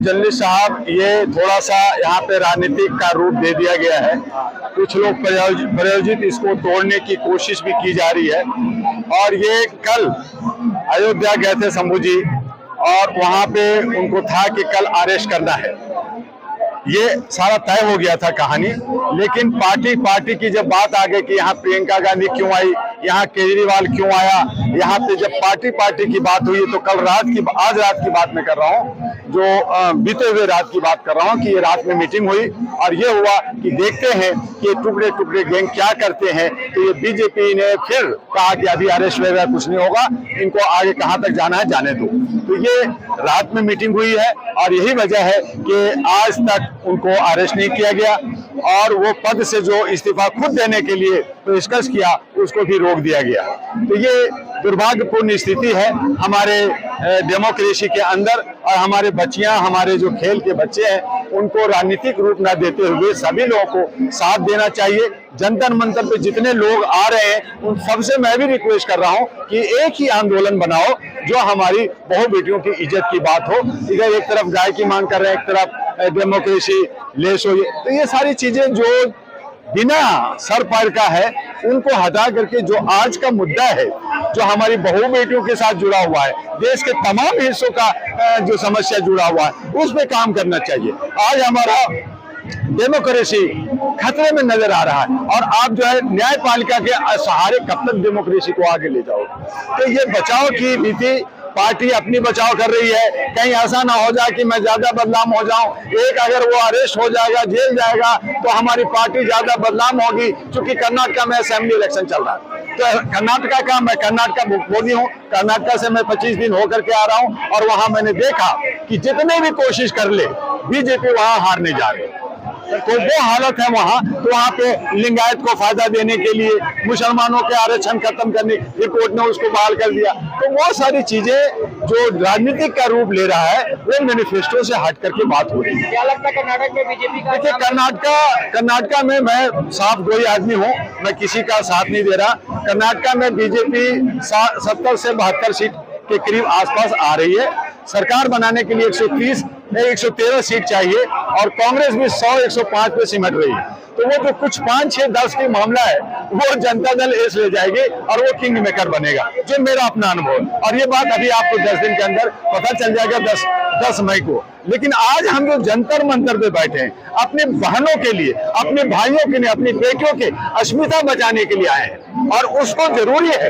Journalist साहब, ये थोड़ा सा यहाँ पे राजनीतिक का रूप दे दिया गया है। कुछ लोग प्रायोजित इसको तोड़ने की कोशिश भी की जा रही है। और ये कल अयोध्या गए थे शंभू जी, और वहां पे उनको था कि कल अरेस्ट करना है। ये सारा तय हो गया था कहानी, लेकिन पार्टी की जब बात आ गई कि यहाँ प्रियंका गांधी क्यों आई, यहाँ केजरीवाल क्यों आया, यहाँ पे जब पार्टी की बात हुई, तो कल आज रात की बात मैं कर रहा हूँ, जो बीते हुए रात की बात कर रहा हूँ कि ये रात में मीटिंग हुई और ये हुआ कि देखते हैं कि टुकड़े टुकड़े गैंग क्या करते हैं। तो ये बीजेपी ने फिर कहा कि अभी अरेस्ट वगैरह कुछ नहीं होगा, इनको आगे कहाँ तक जाना है जाने दो। तो ये रात में मीटिंग हुई है और यही वजह है कि आज तक उनको अरेस्ट नहीं किया गया, और वो पद से जो इस्तीफा खुद देने के लिए पेशकश किया उसको भी रोक दिया गया। तो ये दुर्भाग्यपूर्ण स्थिति है हमारे डेमोक्रेसी के अंदर। और हमारे बच्चियां, हमारे जो खेल के बच्चे हैं, उनको राजनीतिक रूप न देते हुए सभी लोगों को साथ देना चाहिए। जंतर मंतर पे जितने लोग आ रहे हैं उन सबसे मैं भी रिक्वेस्ट कर रहा हूं कि एक ही आंदोलन बनाओ जो हमारी बहु बेटियों की इज्जत की बात हो। इधर एक तरफ गाय की मांग कर रहे हैं, एक तरफ डेमोक्रेसी लेस हो। तो ये सारी चीजें जो बिना सर पैर का है, उनको हटा करके जो आज का मुद्दा है, जो हमारी बहु बेटियों के साथ जुड़ा हुआ है, देश के तमाम हिस्सों का जो समस्या जुड़ा हुआ है, उस पे काम करना चाहिए। आज हमारा डेमोक्रेसी खतरे में नजर आ रहा है, और आप जो है न्यायपालिका के सहारे कब तक डेमोक्रेसी को आगे ले जाओगे। तो ये बचाव की नीति पार्टी अपनी बचाव कर रही है। कहीं ऐसा ना हो जाए कि मैं ज्यादा बदनाम हो जाऊं। एक अगर वो अरेस्ट हो जाएगा, जेल जाएगा, तो हमारी पार्टी ज्यादा बदनाम होगी। क्योंकि कर्नाटका में असेंबली इलेक्शन चल रहा है, तो कर्नाटका का मैं कर्नाटका बोली हूँ, कर्नाटका से मैं 25 दिन होकर के आ रहा हूँ, और वहां मैंने देखा कि जितने भी कोशिश कर ले बीजेपी वहां हारने जा रही है। तो वो हालत है वहां। तो वहां पे लिंगायत को फायदा देने के लिए मुसलमानों के आरक्षण खत्म करने की कोर्ट ने उसको बहाल कर दिया। तो वो सारी चीजें जो राजनीतिक का रूप ले रहा है, वो मैनिफेस्टो से हट करके बात हो रही है। क्या लगता है कर्नाटक में बीजेपी का? देखिए, कर्नाटका में मैं साफ गोई आदमी हूँ, मैं किसी का साथ नहीं दे रहा। कर्नाटका में बीजेपी 70 से 72 सीट के करीब आसपास आ रही है। सरकार बनाने के लिए 113 सीट चाहिए, और कांग्रेस भी 100-105 पे सिमट रही है। तो वो जो कुछ 5, 6, 10 की मामला है, वो जनता दल एस ले जाएगी और वो किंग मेकर बनेगा, जो मेरा अपना अनुभव। और ये बात अभी आपको 10 दिन के अंदर पता चल जाएगा, 10 मई को। लेकिन आज हम जो जंतर मंतर पे बैठे हैं, अपने बहनों के लिए, अपने भाइयों के लिए, अपनी बेटियों के अस्मिता बचाने के लिए आए हैं, और उसको जरूरी है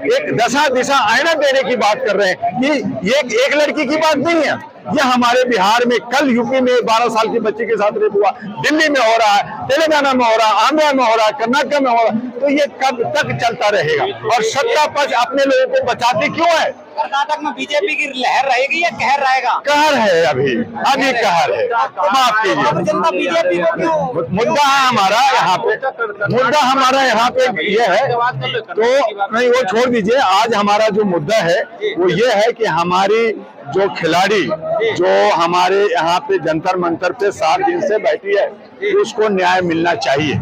एक दशा दिशा आईना देने की बात कर रहे हैं कि ये एक लड़की की बात नहीं है। ये हमारे बिहार में कल यूपी में 12 साल की बच्ची के साथ रेप हुआ, दिल्ली में हो रहा है, तेलंगाना में हो रहा है, आंध्र में हो रहा है, कर्नाटक में हो रहा है। तो ये कब तक चलता रहेगा? और सत्ता पक्ष अपने लोगों को बचाते क्यों है? कर्नाटक में बीजेपी की लहर रहेगी या कहर रहेगा? कहर है, अभी कहर है। माफ कीजिए, मुद्दा है हमारा यहाँ पे ये है। तो नहीं, वो छोड़ दीजिए। आज हमारा जो मुद्दा है वो ये है कि हमारी जो खिलाड़ी जो हमारे यहाँ पे जंतर मंतर पे 7 दिन से बैठी है, उसको न्याय मिलना चाहिए।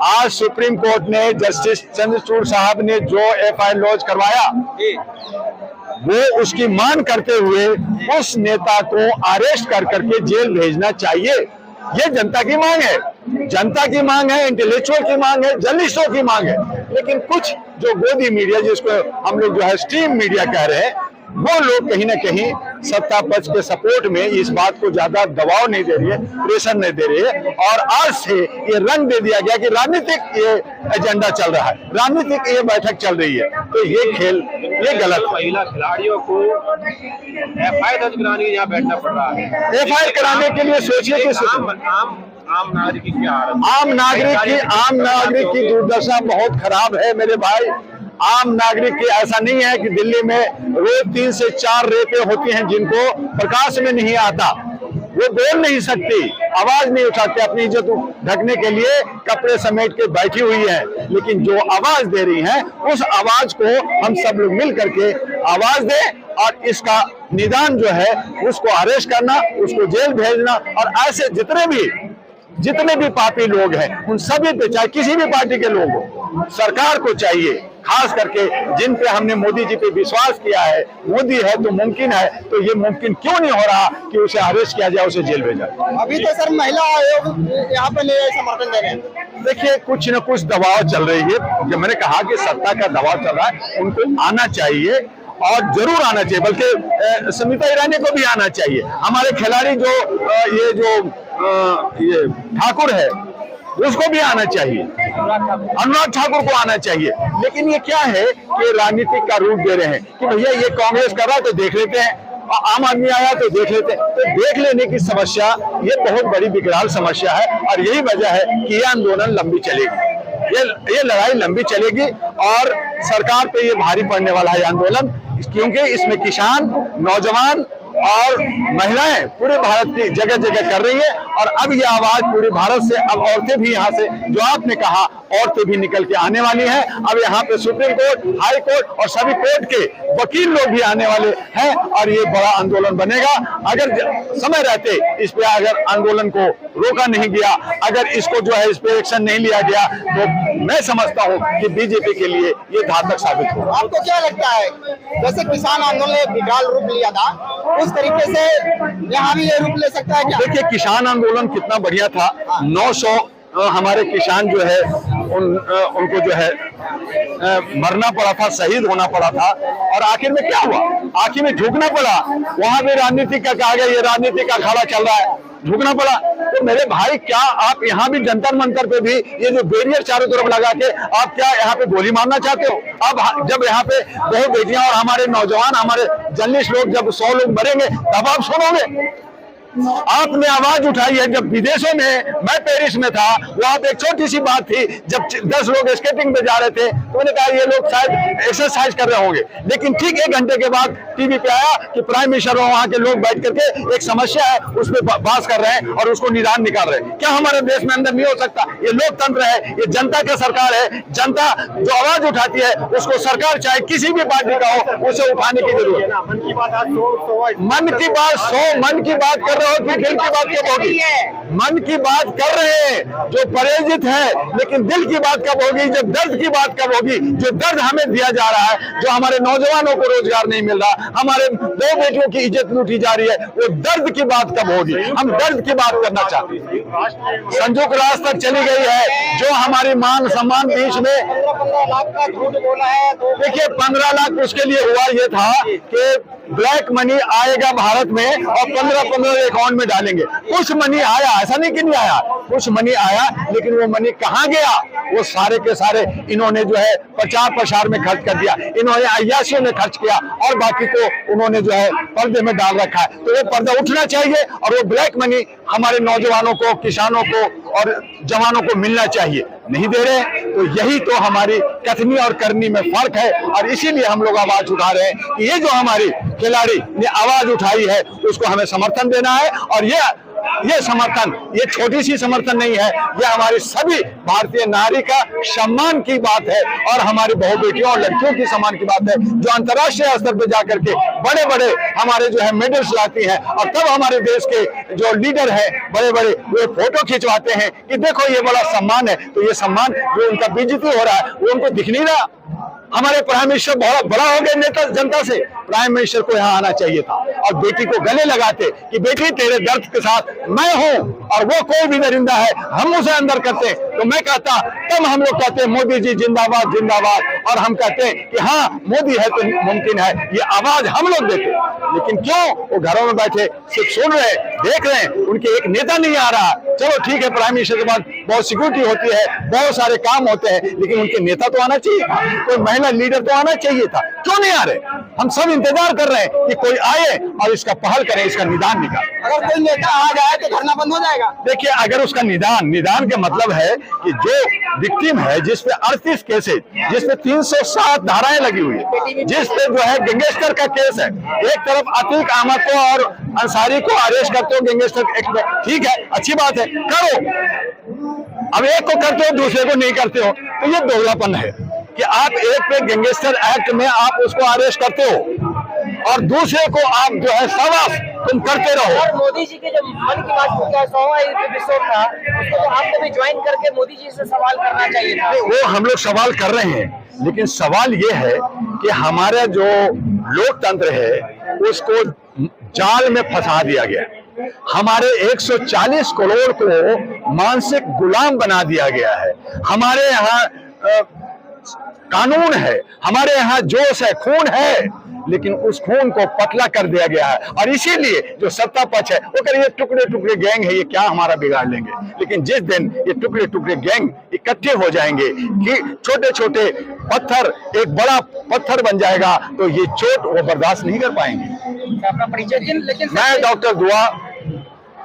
आज सुप्रीम कोर्ट ने जस्टिस चंद्रचूड़ साहब ने जो FIR लॉन्च करवाया, वो उसकी मांग करते हुए उस नेता को अरेस्ट कर करके जेल भेजना चाहिए। ये जनता की मांग है, जनता की मांग है, इंटेलेक्चुअल की मांग है, जर्नलिस्टों की मांग है। लेकिन कुछ जो गोदी मीडिया, जिसको हम लोग जो है स्ट्रीम मीडिया कह रहे हैं, वो लोग कहीं ना कहीं सत्ता पक्ष के सपोर्ट में इस बात को ज्यादा दबाव नहीं दे रही है, प्रेशर नहीं दे रही है। और आज से ये रंग दे दिया गया कि राजनीतिक ये एजेंडा चल रहा है, राजनीतिक ये बैठक चल रही है। तो ये खेल ये गलत है। महिला खिलाड़ियों को FIR दर्ज कराने के लिए यहाँ बैठना पड़ रहा है। FIR कराने के लिए सोचिए कि आम नागरिक की क्या हालत? आम नागरिक की दुर्दशा बहुत खराब है मेरे भाई। आम नागरिक की ऐसा नहीं है कि दिल्ली में रोज 3 से 4 रेपें होती हैं, जिनको प्रकाश में नहीं आता। वो बोल नहीं सकती, आवाज नहीं उठाते, अपनी इज्जत ढकने के लिए कपड़े समेट के बैठी हुई है। लेकिन जो आवाज दे रही हैं, उस आवाज को हम सब लोग मिल करके आवाज दें, और इसका निदान जो है उसको अरेस्ट करना, उसको जेल भेजना। और ऐसे जितने भी पापी लोग हैं, उन सभी पे, चाहे किसी भी पार्टी के लोग हो, सरकार को चाहिए, खास करके जिन पे हमने मोदी जी पे विश्वास किया है, मोदी है तो मुमकिन है, तो ये मुमकिन क्यों नहीं हो रहा कि उसे अरेस्ट किया जाए, उसे जेल भेजा जाए। अभी तो सर महिला आयोग यहाँ पे समर्थन दे रहे हैं। देखिए कुछ न कुछ दबाव चल रही है, जब मैंने कहा कि सत्ता का दबाव चल रहा है, उनको आना चाहिए और जरूर आना चाहिए, बल्कि स्मृति ईरानी को भी आना चाहिए। हमारे खिलाड़ी ये ठाकुर है उसको भी आना चाहिए, अनुराग ठाकुर को आना चाहिए। लेकिन ये क्या है कि राजनीतिक का रूप दे रहे हैं कि भैया ये कांग्रेस कर रहा है तो देख लेते हैं, आम आदमी आया तो देख लेते हैं। तो देख लेने की समस्या ये बहुत बड़ी विकराल समस्या है और यही वजह है कि ये आंदोलन लंबी चलेगी, ये लड़ाई लंबी चलेगी और सरकार पे ये भारी पड़ने वाला है आंदोलन, क्योंकि इसमें किसान, नौजवान और महिलाएं पूरे भारत की जगह जगह कर रही है। और अब ये आवाज पूरे भारत से, अब औरतें भी यहाँ से, जो आपने कहा, औरतें भी निकल के आने वाली हैं। अब यहाँ पे सुप्रीम कोर्ट, हाई कोर्ट और सभी कोर्ट के वकील लोग भी आने वाले हैं और ये बड़ा आंदोलन बनेगा। अगर समय रहते इस पे अगर आंदोलन को रोका नहीं गया, अगर इसको जो है इस पे एक्शन नहीं लिया गया, तो मैं समझता हूँ कि बीजेपी के लिए ये घातक साबित होगा। आपको क्या लगता है, जैसे किसान आंदोलन ने विकराल रूप लिया था, उस तरीके से यहाँ भी ये रूप ले सकता है क्या? देखिए किसान आंदोलन कितना बढ़िया था, 900 हमारे किसान जो है उनको जो है मरना पड़ा था, शहीद होना पड़ा था और आखिर में क्या हुआ, आखिर में झुकना पड़ा। वहां भी राजनीति का कहा गया, ये राजनीति का अखाड़ा चल रहा है, झुकना पड़ा। तो मेरे भाई क्या आप यहाँ भी जंतर मंतर पे भी ये जो बैरियर चारों तरफ लगा के आप क्या यहाँ पे गोली मारना चाहते हो? अब जब यहाँ पे बहु बेटियां और हमारे नौजवान, हमारे जर्नलिस्ट लोग, जब 100 लोग मरेंगे तब आप सुनोगे? आपने आवाज उठाई है। जब विदेशों में, मैं पेरिस में था, वहां पे एक छोटी सी बात थी, जब 10 लोग स्केटिंग पे जा रहे थे तो मैंने कहा ये लोग शायद एक्सरसाइज कर रहे होंगे। लेकिन ठीक 1 घंटे के बाद टीवी पे आया कि प्राइम मिनिस्टर और वहां के लोग बैठ करके एक समस्या है उस पर बात कर रहे हैं और उसको निदान निकाल रहे हैं। क्या हमारे देश में अंदर नहीं हो सकता? ये लोकतंत्र है, ये जनता का सरकार है। जनता जो आवाज उठाती है उसको सरकार चाहे किसी भी पार्टी का हो, उसे उठाने की जरूरत है। मन की बात 100 मन की बात कर रहे हो कि दिल की बात कब होगी? मन की बात कर रहे हैं जो पराजित है, लेकिन दिल की बात कब होगी? जब दर्द की बात कब होगी? जो दर्द हमें दिया जा रहा है, जो हमारे नौजवानों को रोजगार नहीं मिल रहा, हमारे 2 बेटियों की इज्जत लूटी जा रही है, वो दर्द की बात कब होगी? हम दर्द की बात करना चाहते हैं। संयुक्त राष्ट्र तक चली गई है, जो हमारी मान सम्मान बीच में 15 लाख का झूठ बोला है। देखिए 15 लाख उसके लिए हुआ ये था कि ब्लैक मनी आएगा भारत में और 15 अकाउंट में डालेंगे। कुछ मनी आया, ऐसा नहीं कि नहीं आया, कुछ मनी आया, लेकिन वो मनी कहाँ गया? वो सारे के सारे इन्होंने जो है प्रचार प्रसार में खर्च कर दिया, इन्होंने अय्याशियों में खर्च किया और बाकी को उन्होंने जो है पर्दे में डाल रखा है। तो ये पर्दा उठना चाहिए और वो ब्लैक मनी हमारे नौजवानों को, किसानों को और जवानों को मिलना चाहिए। नहीं दे रहे, तो यही तो हमारी कथनी और करनी में फर्क है और इसीलिए हम लोग आवाज उठा रहे हैं कि ये जो हमारी खिलाड़ी ने आवाज उठाई है उसको हमें समर्थन देना है। और ये समर्थन, ये छोटी सी समर्थन नहीं है, ये हमारी सभी भारतीय नारी का सम्मान की बात है और हमारी बहु बेटियों और लड़कियों की सम्मान की बात है, जो अंतर्राष्ट्रीय स्तर पर जाकर के बड़े बड़े हमारे जो है मेडल्स लाती हैं और तब हमारे देश के जो लीडर है बड़े बड़े वो फोटो खिंचवाते हैं कि देखो ये बड़ा सम्मान है। तो ये सम्मान जो उनका बेइज्जती हो रहा है वो उनको दिख नहीं रहा। हमारे प्राइम मिनिस्टर बहुत बड़ा हो गए नेता जनता से, प्राइम मिनिस्टर को यहाँ आना चाहिए था और बेटी को गले लगाते कि बेटी तेरे दर्द के साथ मैं हूँ और वो कोई भी दरिंदा है, हम उसे अंदर करते। तो मैं कहता, तब हम लोग कहते मोदी जी जिंदाबाद जिंदाबाद, और हम कहते हैं कि हाँ मोदी है तो मुमकिन है, ये आवाज हम लोग देते। लेकिन क्यों? वो घरों में बैठे सिर्फ सुन रहे, देख रहे हैं, उनके एक नेता नहीं आ रहा। चलो ठीक है, प्राइम मिनिस्टर के बाद बहुत सिक्योरिटी होती है, बहुत सारे काम होते हैं, लेकिन उनके नेता तो आना चाहिए था, कोई महिला लीडर तो आना चाहिए था। क्यों नहीं आ रहे? हम सब इंतजार कर रहे हैं कि कोई आए और इसका पहल करे, इसका निदान निकाले। अगर कोई नेता आ जाए तो धरना बंद हो जाएगा। देखिए अगर उसका निदान का मतलब है कि जो विक्टिम है, जिस पे 38 केसेज, जिस पे 307 धाराएं लगी हुई है, जिस पे जो है गैंगस्टर का केस है, एक तरफ अतीक अहमद को और अंसारी को अरेस्ट करते हो गैंगस्टर एक्ट में, ठीक है, अच्छी बात है, करो। अब एक को करते हो दूसरे को नहीं करते हो, तो ये दोगलापन है कि आप एक पे गैंगस्टर एक्ट में आप उसको अरेस्ट करते हो और दूसरे को आप जो है शाबाश तुम करते रहो। और मोदी जी के जो मन की बात का 100वां एपिसोड था, उसको तो आपने भी ज्वाइन करके मोदी जी से सवाल करना चाहिए था। वो हम लोग सवाल कर रहे हैं, लेकिन सवाल ये है कि हमारा जो लोकतंत्र है उसको जाल में फंसा दिया गया। हमारे 140 करोड़ को मानसिक गुलाम बना दिया गया है। हमारे यहाँ कानून है, हमारे यहाँ जोश है, खून है, लेकिन उस खून को पतला कर दिया गया है। और इसीलिए जो सत्ता पक्ष है वो कह ये टुकड़े टुकड़े गैंग है, ये क्या हमारा बिगाड़ लेंगे। लेकिन जिस दिन ये टुकड़े टुकड़े गैंग इकट्ठे हो जाएंगे कि छोटे छोटे पत्थर एक बड़ा पत्थर बन जाएगा, तो ये चोट वो बर्दाश्त नहीं कर पाएंगे। आपका परिचय, लेकिन मैं डॉक्टर दुआ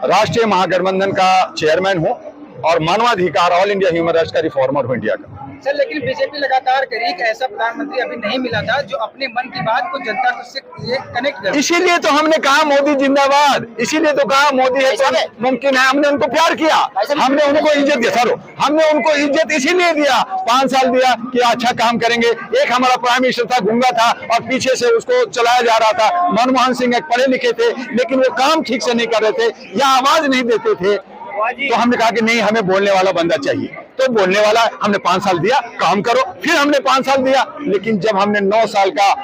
राष्ट्रीय महागठबंधन का चेयरमैन हूं और मानवाधिकार ऑल इंडिया ह्यूमन राइट्स का रिफॉर्मर हूं इंडिया का। सर, लेकिन बीजेपी लगातार कह रही है कि ऐसा प्रधानमंत्री अभी नहीं मिला था जो अपने मन की बात को जनता से कनेक्ट करे। इसीलिए तो हमने कहा मोदी जिंदाबाद, इसीलिए तो कहा मोदी है तो मुमकिन है। हमने उनको प्यार किया, हमने उनको इज्जत दिया। सर, हमने उनको इज्जत इसीलिए दिया, 5 साल दिया कि अच्छा काम करेंगे। एक हमारा प्राइम मिनिस्टर था, गूंगा था और पीछे से उसको चलाया जा रहा था। मनमोहन सिंह एक पढ़े लिखे थे, लेकिन वो काम ठीक से नहीं कर रहे थे या आवाज नहीं देते थे। तो हमने कहा कि नहीं, हमें बोलने वाला बंदा चाहिए। तो बोलने वाला हमने 5 साल दिया, काम करो। फिर हमने 5 साल दिया, लेकिन जब हमने 9 साल का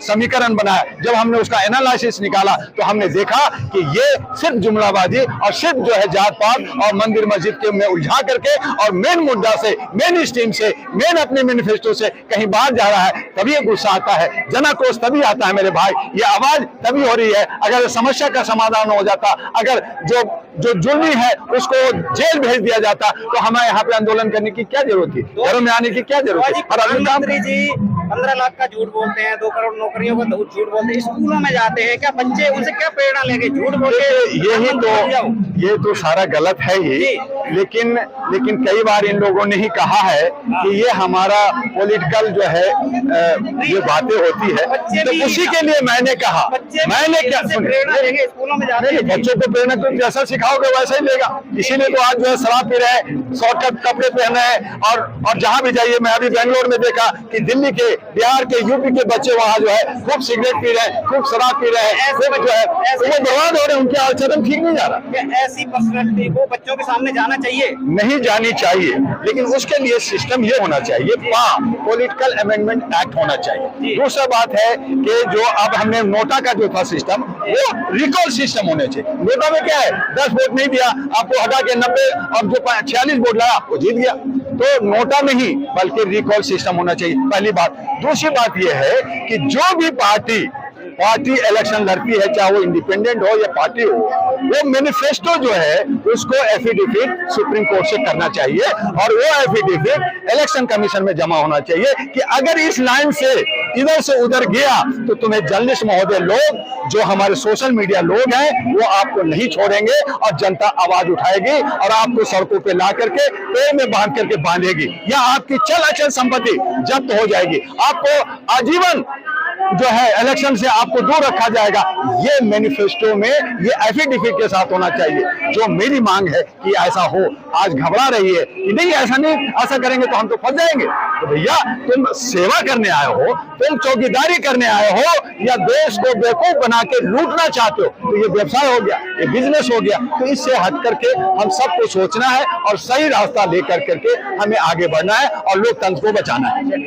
समीकरण बनाया, जब हमने उसका एनालिसिस निकाला, तो हमने देखा कि ये सिर्फ जुमलाबाजी और सिर्फ जो है जात पात और मंदिर मस्जिद के में उलझा करके और मेन मुद्दा से, मेन स्ट्रीम से, मेन अपने मैनिफेस्टो से कहीं बाहर जा रहा है। तभी ये गुस्सा आता है, जनाक्रोश तभी आता है मेरे भाई। ये आवाज तभी हो रही है। अगर समस्या का समाधान हो जाता, अगर जो जुल्मी है उसको जेल भेज दिया जाता, तो हमें यहाँ पे आंदोलन करने की क्या जरूरत थी, घरों में आने की क्या जरूरत थी। प्रधानमंत्री जी 15 लाख का झूठ बोलते हैं, 2 करोड़ नौकरियों का झूठ बोलते हैं, स्कूलों में जाते हैं, क्या बच्चे उनसे क्या प्रेरणा लेंगे झूठ बोलते? ये तो सारा गलत है ही। लेकिन कई बार इन लोगों ने ही कहा है कि ये हमारा पॉलिटिकल जो है ये बातें होती है। तो उसी के लिए मैंने कहा, मैंने क्या प्रेरणा लेंगे स्कूलों में जाते हैं? बच्चों को प्रेरणा तो जैसा सिखाओगे वैसा ही लेगा। इसीलिए तो आज जो है शराब पी रहे हैं, शॉर्टकट कपड़े पहन रहे हैं और जहां भी जाइए, मैं अभी बेंगलोर में देखा कि दिल्ली के, बिहार के, यूपी के बच्चे वहां जो है खूब सिगरेट पी रहे हैं, खूब शराब पी रहे हैं, खूब जो है वो बर्बाद हो रहे हैं। उनके आचरण ठीक नहीं जा रहा। ऐसी पर्सनैलिटी को बच्चों के सामने जाना चाहिए? नहीं जानी चाहिए, लेकिन उसके लिए सिस्टम ये होना चाहिए, पॉलिटिकल अमेंडमेंट एक्ट होना चाहिए। दूसरा बात है कि जो अब हमने नोटा का जो था सिस्टम, वो रिकॉल सिस्टम होने चाहिए। नोटा में क्या है, 10 वोट नहीं दिया, आपको हटा के 90 और जो 46 वोट लाया वो जीत गया। तो नोटा नहीं बल्कि रिकॉल सिस्टम होना चाहिए, पहली बात। दूसरी बात यह है कि जो भी पार्टी इलेक्शन लड़ती है, चाहे वो इंडिपेंडेंट हो या पार्टी हो, वो मैनिफेस्टो जो है उसको एफिडेविट सुप्रीम कोर्ट से करना चाहिए और वो एफिडेविट इलेक्शन कमीशन में जमा होना चाहिए कि अगर इस लाइन से इधर से उधर गया तो तुम्हें जर्नलिस्ट महोदय लोग, जो हमारे सोशल मीडिया लोग हैं, वो आपको नहीं छोड़ेंगे और जनता आवाज उठाएगी और आपको सड़कों पे ला करके पेड़ में बांध करके बांधेगी या आपकी चल अचल संपत्ति जब्त हो जाएगी। आपको आजीवन जो है इलेक्शन से आपको दूर रखा जाएगा। ये मैनिफेस्टो में ये एफिडेविट के साथ होना चाहिए। जो मेरी मांग है कि ऐसा हो। आज घबरा रही है कि नहीं ऐसा नहीं, ऐसा करेंगे तो हम तो फंस जाएंगे। तो भैया, तुम सेवा करने आए हो, तुम चौकीदारी करने आए हो या देश को बेवकूफ बना के लूटना चाहते हो, तो ये व्यवसाय हो गया, ये बिजनेस हो गया। तो इससे हट करके हम सबको सोचना है और सही रास्ता लेकर करके हमें आगे बढ़ना है और लोकतंत्र को बचाना है।